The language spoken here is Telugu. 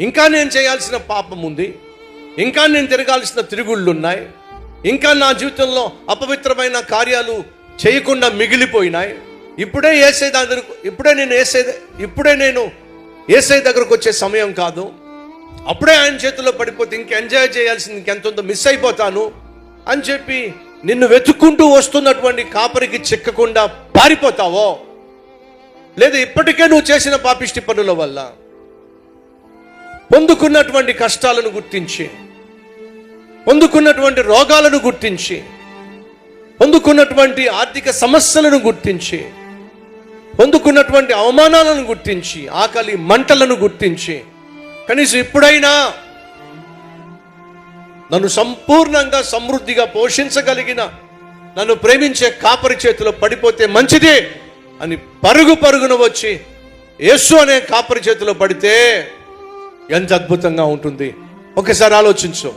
ఇంకా నేను చేయాల్సిన పాపం ఉంది, ఇంకా నేను తిరగాల్సిన తిరుగుళ్ళు ఉన్నాయి, ఇంకా నా జీవితంలో అపవిత్రమైన కార్యాలు చేయకుండా మిగిలిపోయినాయి. ఇప్పుడే నేను యేసయ్య దగ్గరకు వచ్చే సమయం కాదు. అప్పుడే ఆయన చేతుల్లో పడిపోతే ఇంక ఎంజాయ్ చేయాల్సింది ఇంకెంత మిస్ అయిపోతాను అని చెప్పి నిన్ను వెతుక్కుంటూ వస్తున్నటువంటి కాపరికి చిక్కకుండా పారిపోతావో, లేదా ఇప్పటికే నువ్వు చేసిన పాపిష్టి పనుల వల్ల పొందుకున్నటువంటి కష్టాలను గుర్తించి, పొందుకున్నటువంటి రోగాలను గుర్తించి, పొందుకున్నటువంటి ఆర్థిక సమస్యలను గుర్తించి, పొందుకున్నటువంటి అవమానాలను గుర్తించి, ఆకలి మంటలను గుర్తించి, కనీసం ఇప్పుడైనా నన్ను సంపూర్ణంగా సమృద్ధిగా పోషించగలిగిన నన్ను ప్రేమించే కాపరి చేతిలో పడిపోతే మంచిదే అని పరుగున వచ్చి యేసు అనే కాపరి చేతిలో పడితే ఎంత అద్భుతంగా ఉంటుంది. ఒకసారి ఆలోచించు.